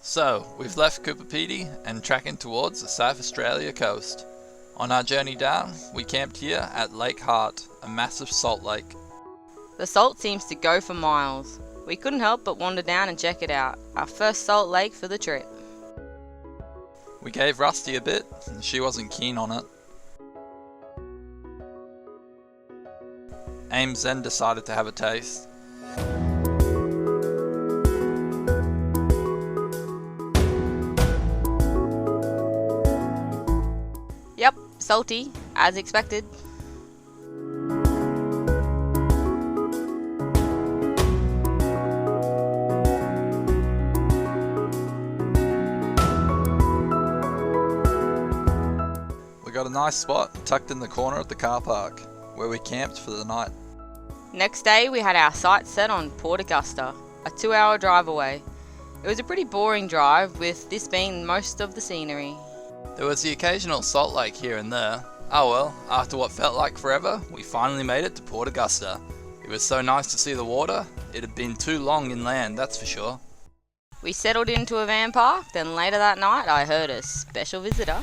So, we've left Pirie and tracking towards the South Australia coast. On our journey down, we camped here at Lake Hart, a massive salt lake. The salt seems to go for miles. We couldn't help but wander down and check it out. Our first salt lake for the trip. We gave Rusty a bit, and she wasn't keen on it. Ames then decided to have a taste. Yep, salty, as expected. We got a nice spot tucked in the corner of the car park, where we camped for the night. Next day we had our sights set on Port Augusta, a 2-hour drive away. It was a pretty boring drive, with this being most of the scenery. There was the occasional salt lake here and there. Oh well, after what felt like forever, we finally made it to Port Augusta. It was so nice to see the water. It had been too long inland, that's for sure. We settled into a van park, then later that night I heard a special visitor.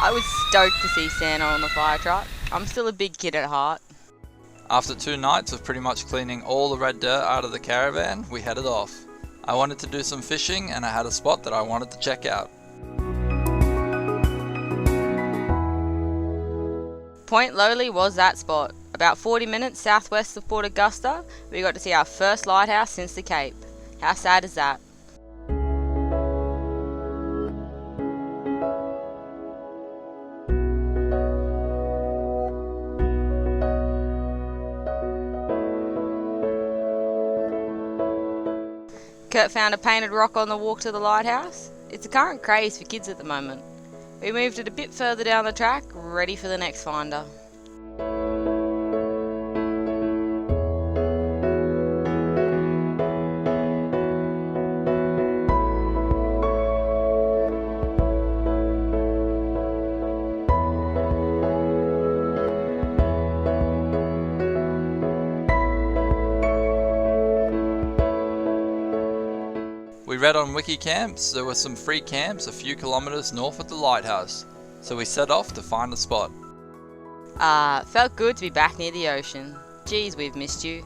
I was stoked to see Santa on the fire truck. I'm still a big kid at heart. After 2 nights of pretty much cleaning all the red dirt out of the caravan, we headed off. I wanted to do some fishing and I had a spot that I wanted to check out. Point LOWL was that spot. About 40 minutes southwest of Port Augusta, we got to see our first lighthouse since the Cape. How sad is that? Kurt found a painted rock on the walk to the lighthouse. It's a current craze for kids at the moment. We moved it a bit further down the track, ready for the next finder. We read on wikicamps there were some free camps a few kilometres north of the lighthouse, so we set off to find a spot. Felt good to be back near the ocean. Geez, we've missed you.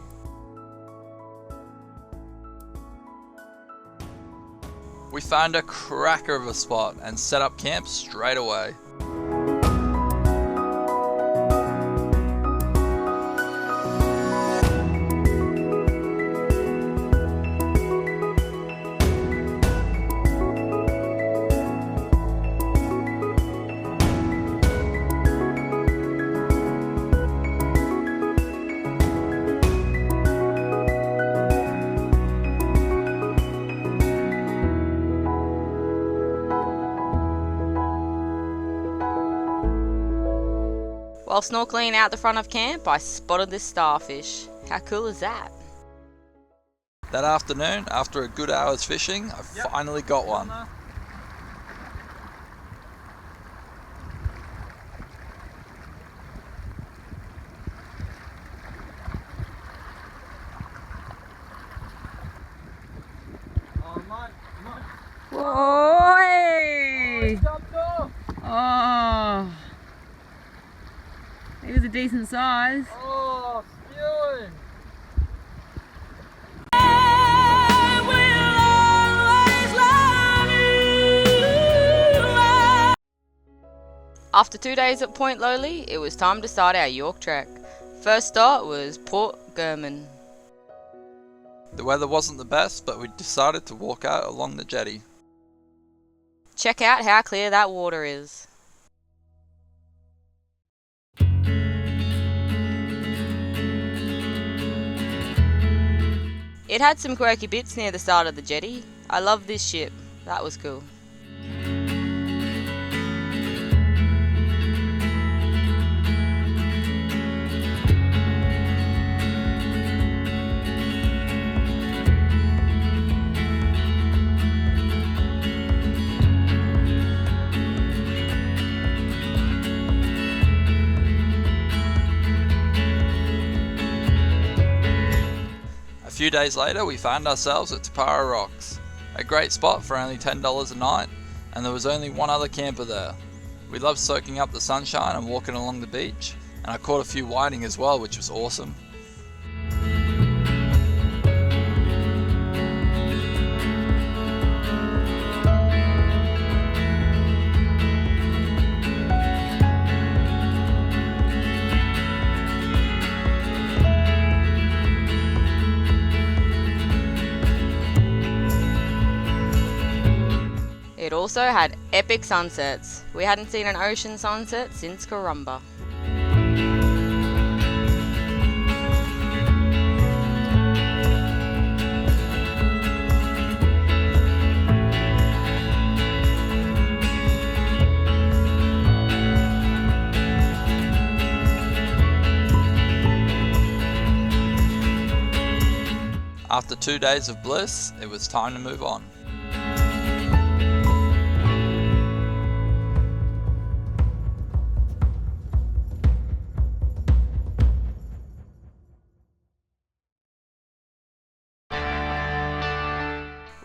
We found a cracker of a spot and set up camp straight away. While snorkeling out the front of camp, I spotted this starfish. How cool is that? That afternoon, after a good hour's fishing, I finally got one. Whoa! Oh, he was a decent size. Oh, spewing! After 2 days at Point LOWL, it was time to start our York trek. First stop was Port Germein. The weather wasn't the best, but we decided to walk out along the jetty. Check out how clear that water is. It had some quirky bits near the start of the jetty. I love this ship. That was cool. few days later we found ourselves at Tiparra Rocks, a great spot for only $10 a night, and there was only one other camper there. We loved soaking up the sunshine and walking along the beach, and I caught a few whiting as well, which was awesome. It also had epic sunsets. We hadn't seen an ocean sunset since Karumba. After 2 days of bliss, it was time to move on.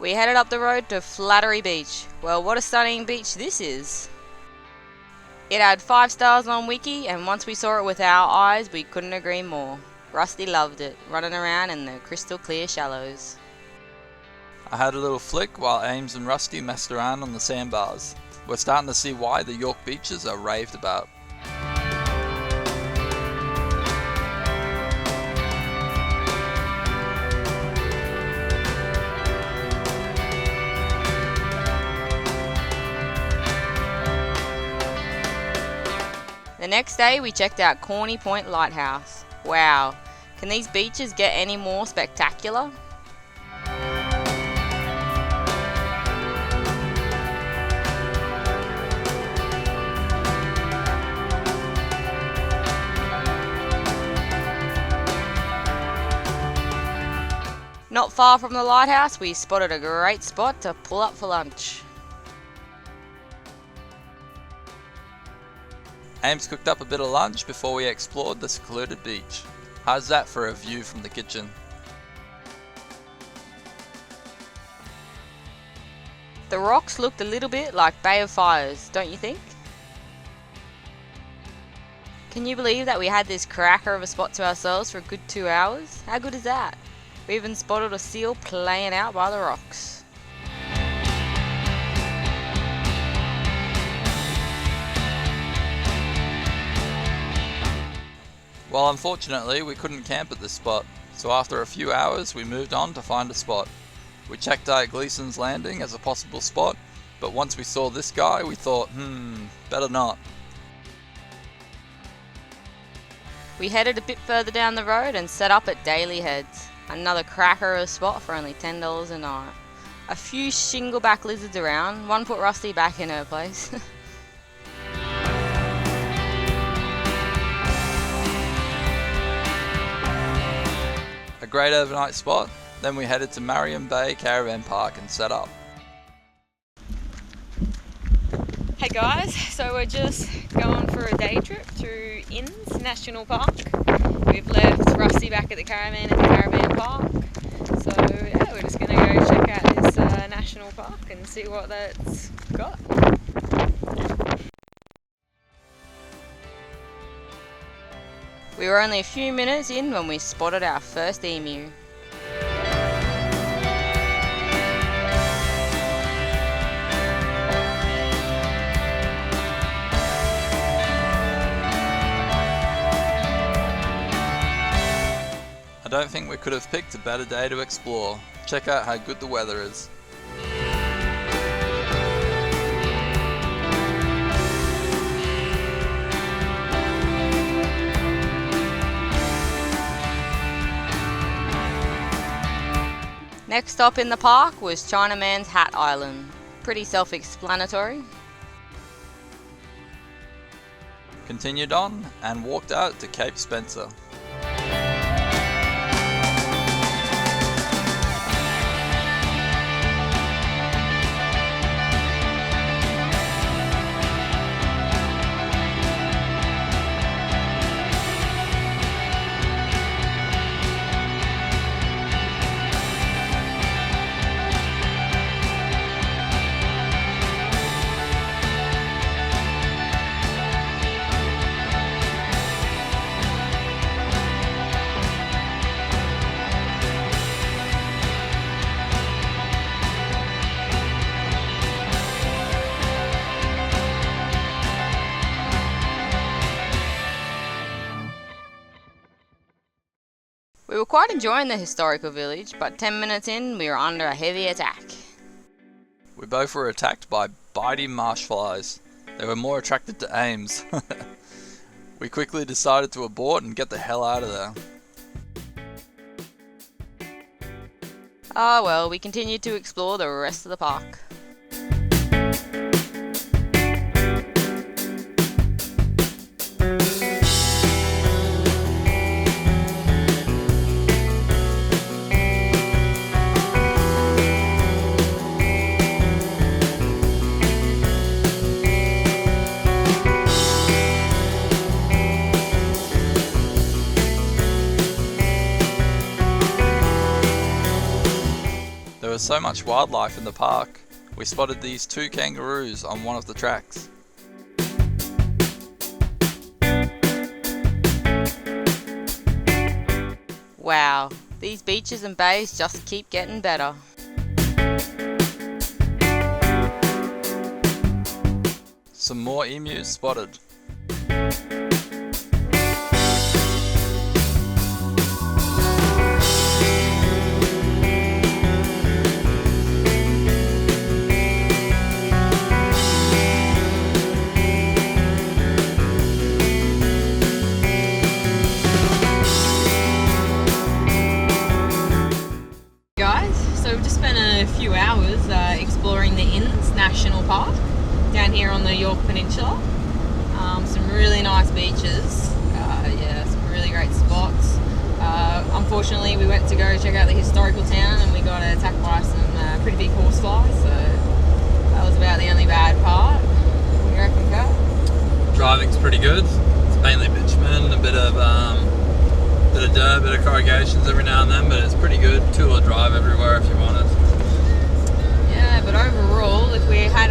We headed up the road to Flattery Beach. Well, what a stunning beach this is. It had 5 stars on Wiki, and once we saw it with our eyes, we couldn't agree more. Rusty loved it, running around in the crystal clear shallows. I had a little flick while Ames and Rusty messed around on the sandbars. We're starting to see why the York beaches are raved about. The next day we checked out Corny Point Lighthouse. Wow, can these beaches get any more spectacular? Not far from the lighthouse, we spotted a great spot to pull up for lunch. Ames cooked up a bit of lunch before we explored the secluded beach. How's that for a view from the kitchen? The rocks looked a little bit like Bay of Fires, don't you think? Can you believe that we had this cracker of a spot to ourselves for a good 2 hours? How good is that? We even spotted a seal playing out by the rocks. Well, unfortunately we couldn't camp at this spot, so after a few hours we moved on to find a spot. We checked out Gleason's Landing as a possible spot, but once we saw this guy we thought, better not. We headed a bit further down the road and set up at Daly Heads, another cracker of a spot for only $10 a night. A few shingleback lizards around, one put Rusty back in her place. A great overnight spot, then we headed to Marion Bay Caravan Park and set up. Hey guys, so we're just going for a day trip to Inns National Park. We've left Rusty back at the Caravan at the Caravan Park. So yeah, we're just going to go check out this national park and see what that's got. We were only a few minutes in when we spotted our first emu. I don't think we could have picked a better day to explore. Check out how good the weather is. Next stop in the park was Chinaman's Hat Island. Pretty self-explanatory. Continued on and walked out to Cape Spencer. were quite enjoying the historical village, but 10 minutes in we were under a heavy attack. We both were attacked by biting marsh flies. They were more attracted to Ames. We quickly decided to abort and get the hell out of there. Ah well, we continued to explore the rest of the park. There was so much wildlife in the park. We spotted these 2 kangaroos on one of the tracks. Wow, these beaches and bays just keep getting better. Some more emus spotted. Exploring the Inns National Park down here on the Yorke Peninsula. Some really nice beaches, yeah, some really great spots. Unfortunately we went to go check out the historical town and we got attacked by some pretty big horseflies, so that was about the only bad part. What do you reckon, Kurt? Driving's pretty good. It's mainly bitumen, a bit of dirt, a bit of corrugations every now and then, but it's pretty good. Two-wheel drive everywhere if you want it. But overall, if we had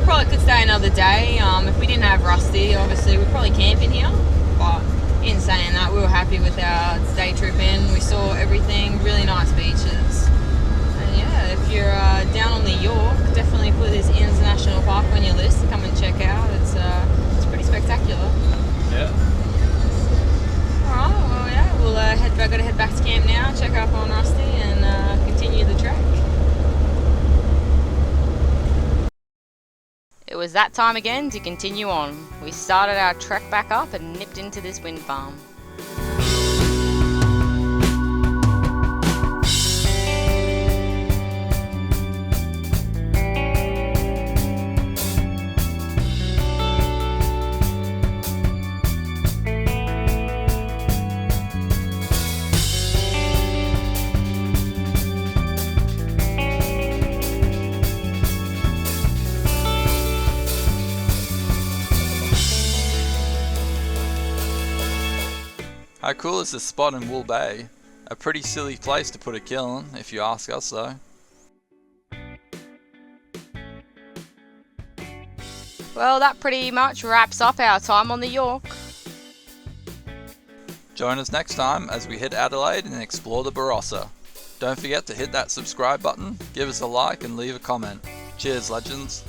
probably could stay another day. If we didn't have Rusty, obviously we'd probably camp in here. But in saying that, we were happy with our day trip in. We saw everything, really nice beaches. And yeah, if you're down on the Yorke, definitely put this Inns National Park on your list. Come and check out. It's pretty spectacular. Yeah. Alright, well yeah, we'll gotta head back to camp now, check up on Rusty and continue the trek. It was that time again to continue on. We started our trek back up and nipped into this wind farm. How cool is this spot in Wool Bay? A pretty silly place to put a kiln, if you ask us though. Well, that pretty much wraps up our time on the Yorke. Join us next time as we hit Adelaide and explore the Barossa. Don't forget to hit that subscribe button, give us a like and leave a comment. Cheers, legends.